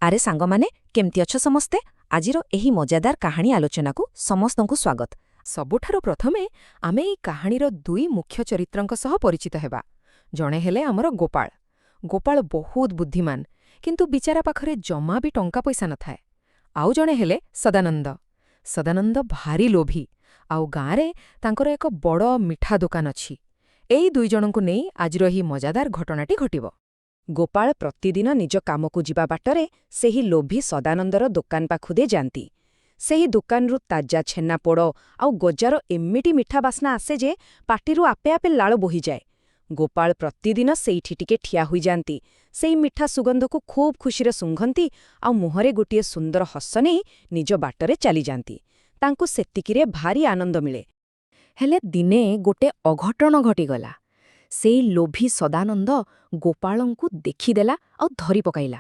ଆରେ ସାଙ୍ଗମାନେ, କେମିତି ଅଛ ସମସ୍ତେ? ଆଜିର ଏହି ମଜାଦାର କାହାଣୀ ଆଲୋଚନାକୁ ସମସ୍ତଙ୍କୁ ସ୍ୱାଗତ। ସବୁଠାରୁ ପ୍ରଥମେ ଆମେ ଏହି କାହାଣୀର ଦୁଇ ମୁଖ୍ୟ ଚରିତ୍ରଙ୍କ ସହ ପରିଚିତ ହେବା। ଜଣେ ହେଲେ ଆମର ଗୋପାଳ। ଗୋପାଳ ବହୁତ ବୁଦ୍ଧିମାନ, କିନ୍ତୁ ବିଚାରା ପାଖରେ ଜମା ବି ଟଙ୍କା ପଇସା ନଥାଏ। ଆଉ ଜଣେ ହେଲେ ସଦାନନ୍ଦ। ସଦାନନ୍ଦ ଭାରି ଲୋଭୀ, ଆଉ ଗାଁରେ ତାଙ୍କର ଏକ ବଡ଼ ମିଠା ଦୋକାନ ଅଛି। ଏଇ ଦୁଇଜଣଙ୍କୁ ନେଇ ଆଜିର ଏହି ମଜାଦାର ଘଟଣାଟି ଘଟିବ। ଗୋପାଳ ପ୍ରତିଦିନ ନିଜ କାମକୁ ଯିବା ବାଟରେ ସେହି ଲୋଭୀ ସଦାନନ୍ଦର ଦୋକାନ ପାଖୁ ଦେଇ ଯାଆନ୍ତି। ସେହି ଦୋକାନରୁ ତାଜା ଛେନାପୋଡ଼ ଆଉ ଗଜାର ଏମିତି ମିଠା ବାସ୍ନା ଆସେ ଯେ ପାଟିରୁ ଆପେ ଆପେ ଲାଳ ବୋହିଯାଏ। ଗୋପାଳ ପ୍ରତିଦିନ ସେଇଠି ଟିକେ ଠିଆ ହୋଇଯାଆନ୍ତି, ସେଇ ମିଠା ସୁଗନ୍ଧକୁ ଖୁବ୍ ଖୁସିରେ ଶୁଙ୍ଘନ୍ତି ଆଉ ମୁହଁରେ ଗୋଟିଏ ସୁନ୍ଦର ହସ ନେଇ ନିଜ ବାଟରେ ଚାଲିଯାଆନ୍ତି। ତାଙ୍କୁ ସେତିକିରେ ଭାରି ଆନନ୍ଦ ମିଳେ। ହେଲେ ଦିନେ ଗୋଟେ ଅଘଟଣ ଘଟିଗଲା। ସେଇ ଲୋଭୀ ସଦାନନ୍ଦ ଗୋପାଳଙ୍କୁ ଦେଖିଦେଲା ଆଉ ଧରି ପକାଇଲା।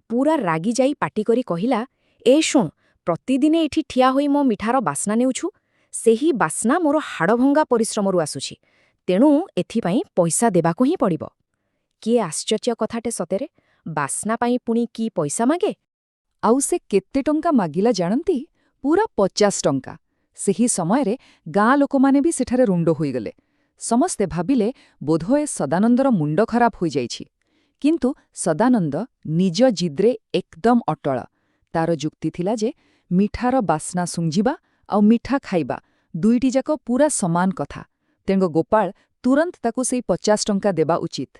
ପୂରା ରାଗିଯାଇ ପାଟିକରି କହିଲା, "ଏ ଶୁଣ, ପ୍ରତିଦିନେ ଏଠି ଠିଆ ହୋଇ ମୋ ମିଠାର ବାସ୍ନା ନେଉଛୁ। ସେହି ବାସ୍ନା ମୋର ହାଡ଼ଭଙ୍ଗା ପରିଶ୍ରମରୁ ଆସୁଛି, ତେଣୁ ଏଥିପାଇଁ ପଇସା ଦେବାକୁ ହିଁ ପଡ଼ିବ।" କିଏ ଆଶ୍ଚର୍ଯ୍ୟ କଥାଟେ ସତରେ! ବାସ୍ନା ପାଇଁ ପୁଣି କି ପଇସା ମାଗେ? ଆଉ ସେ କେତେ ଟଙ୍କା ମାଗିଲା ଜାଣନ୍ତି? ପୂରା 50 ଟଙ୍କା। ସେହି ସମୟରେ ଗାଁ ଲୋକମାନେ ବି ସେଠାରେ ରୁଣ୍ଡ ହୋଇଗଲେ। ସମସ୍ତେ ଭାବିଲେ ବୋଧହୁଏ ସଦାନନ୍ଦର ମୁଣ୍ଡ ଖରାପ ହୋଇଯାଇଛି। କିନ୍ତୁ ସଦାନନ୍ଦ ନିଜ ଜିଦ୍ରେ ଏକଦମ ଅଟଳ। ତାର ଯୁକ୍ତି ଥିଲା ଯେ ମିଠାର ବାସ୍ନା ଶୁଙ୍ଘିବା ଆଉ ମିଠା ଖାଇବା ଦୁଇଟିଯାକ ପୂରା ସମାନ କଥା। ତେଣୁ ଗୋପାଳ ତୁରନ୍ତ ତାକୁ ସେଇ 50 ଟଙ୍କା ଦେବା ଉଚିତ।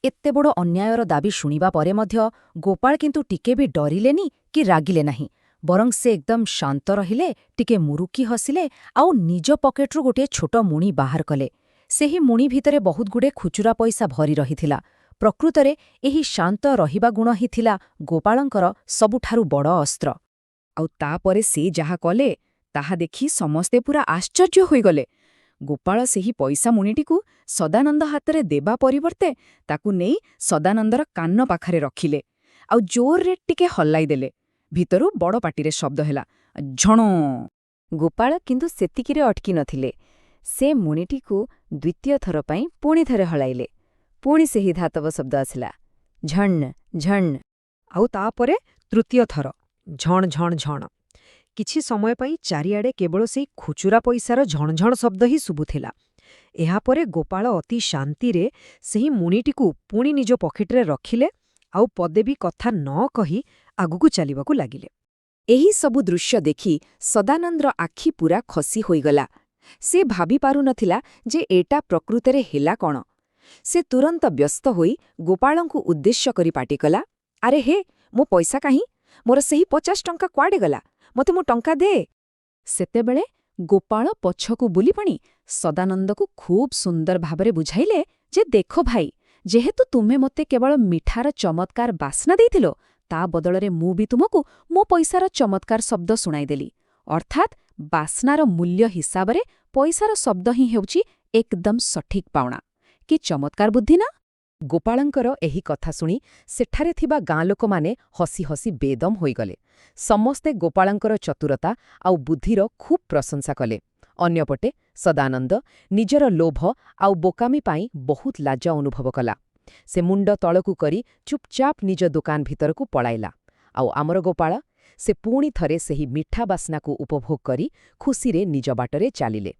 ଏତେ ବଡ଼ ଅନ୍ୟାୟର ଦାବି ଶୁଣିବା ପରେ ମଧ୍ୟ ଗୋପାଳ କିନ୍ତୁ ଟିକେ ବି ଡରିଲେନି କି ରାଗିଲେ ନାହିଁ। ବରଂ ସେ ଏକଦମ ଶାନ୍ତ ରହିଲେ, ଟିକେ ମୁରୁକି ହସିଲେ ଆଉ ନିଜ ପକେଟରୁ ଗୋଟିଏ ଛୋଟ ମୁଣି ବାହାର କଲେ। ସେହି ମୁଣି ଭିତରେ ବହୁତଗୁଡ଼େ ଖୁଚୁରା ପଇସା ଭରି ରହିଥିଲା। ପ୍ରକୃତରେ ଏହି ଶାନ୍ତ ରହିବା ଗୁଣ ହିଁ ଥିଲା ଗୋପାଳଙ୍କର ସବୁଠାରୁ ବଡ଼ ଅସ୍ତ୍ର। ଆଉ ତାପରେ ସେ ଯାହା କଲେ, ତାହା ଦେଖି ସମସ୍ତେ ପୂରା ଆଶ୍ଚର୍ଯ୍ୟ ହୋଇଗଲେ। ଗୋପାଳ ସେହି ପଇସା ମୁଣିଟିକୁ ସଦାନନ୍ଦ ହାତରେ ଦେବା ପରିବର୍ତ୍ତେ ତାକୁ ନେଇ ସଦାନନ୍ଦର କାନ ପାଖରେ ରଖିଲେ ଆଉ ଜୋରରେ ଟିକେ ହଲାଇ ଦେଲେ। ଭିତରୁ ବଡ଼ ପାଟିରେ ଶବ୍ଦ ହେଲା, ଝଣ! ଗୋପାଳ କିନ୍ତୁ ସେତିକିରେ ଅଟକି ନଥିଲେ। ସେ ମୁଣିଟିକୁ ଦ୍ୱିତୀୟ ଥର ପାଇଁ ପୁଣି ଥରେ ହଳାଇଲେ। ପୁଣି ସେହି ଧାତବ ଶବ୍ଦ ଆସିଲା, ଝଣ୍ ଝଣ୍। ଆଉ ତାପରେ ତୃତୀୟ ଥର, ଝଣ ଝଣ ଝଣ। କିଛି ସମୟ ପାଇଁ ଚାରିଆଡ଼େ କେବଳ ସେଇ ଖୁଚୁରା ପଇସାର ଝଣଝଣ ଶବ୍ଦ ହିଁ ଶୁଭୁଥିଲା। ଏହାପରେ ଗୋପାଳ ଅତି ଶାନ୍ତିରେ ସେହି ମୁଣିଟିକୁ ପୁଣି ନିଜ ପକେଟରେ ରଖିଲେ ଆଉ ପଦେ ବି କଥା ନ କହି ଆଗକୁ ଚାଲିବାକୁ ଲାଗିଲେ। ଏହି ସବୁ ଦୃଶ୍ୟ ଦେଖି ସଦାନନ୍ଦର ଆଖି ପୂରା ଖସି ହୋଇଗଲା। ସେ ଭାବିପାରୁନଥିଲା ଯେ ଏଟା ପ୍ରକୃତରେ ହେଲା କ'ଣ। ସେ ତୁରନ୍ତ ବ୍ୟସ୍ତ ହୋଇ ଗୋପାଳଙ୍କୁ ଉଦ୍ଦେଶ୍ୟ କରି ପାଟିକଲା, "ଆରେ ହେ, ମୋ ପଇସା କାହିଁ? ମୋର ସେହି 50 ଟଙ୍କା କୁଆଡ଼େ ଗଲା? ମୋତେ ମୋ ଟଙ୍କା ଦେ!" ସେତେବେଳେ ଗୋପାଳ ପଛକୁ ବୁଲିପାଣି ସଦାନନ୍ଦକୁ ଖୁବ୍ ସୁନ୍ଦର ଭାବରେ ବୁଝାଇଲେ ଯେ, "ଦେଖ ଭାଇ, ଯେହେତୁ ତୁମେ ମୋତେ କେବଳ ମିଠାର ଚମତ୍କାର ବାସ୍ନା ଦେଇଥିଲ, ତା ବଦଳରେ ମୁଁ ବି ତୁମକୁ ମୋ ପଇସାର ଚମତ୍କାର ଶବ୍ଦ ଶୁଣାଇଦେଲି। ଅର୍ଥାତ୍ ବାସ୍ନାର ମୂଲ୍ୟ ହିସାବରେ ପଇସାର ଶବ୍ଦ ହିଁ ହେଉଛି ଏକଦମ ସଠିକ୍ ପାଉଣା। କି ଚମତ୍କାର ବୁଦ୍ଧି ନା?" ଗୋପାଳଙ୍କର ଏହି କଥା ଶୁଣି ସେଠାରେ ଥିବା ଗାଁ ଲୋକମାନେ ହସି ହସି ବେଦମ ହୋଇଗଲେ। ସମସ୍ତେ ଗୋପାଳଙ୍କର ଚତୁରତା ଆଉ ବୁଦ୍ଧିର ଖୁବ୍ ପ୍ରଶଂସା କଲେ। ଅନ୍ୟପଟେ ସଦାନନ୍ଦ ନିଜର ଲୋଭ ଆଉ ବୋକାମି ପାଇଁ ବହୁତ ଲାଜ ଅନୁଭବ କଲା। ସେ ମୁଣ୍ଡ ତଳକୁ କରି ଚୁପଚାପ ନିଜ ଦୋକାନ ଭିତରକୁ ପଳାଇଲା। ଆଉ ଆମର ଗୋପାଳ, ସେ ପୁଣି ଥରେ ସେହି ମିଠା ବାସ୍ନାକୁ ଉପଭୋଗ କରି ଖୁସିରେ ନିଜ ବାଟରେ ଚାଲିଲେ।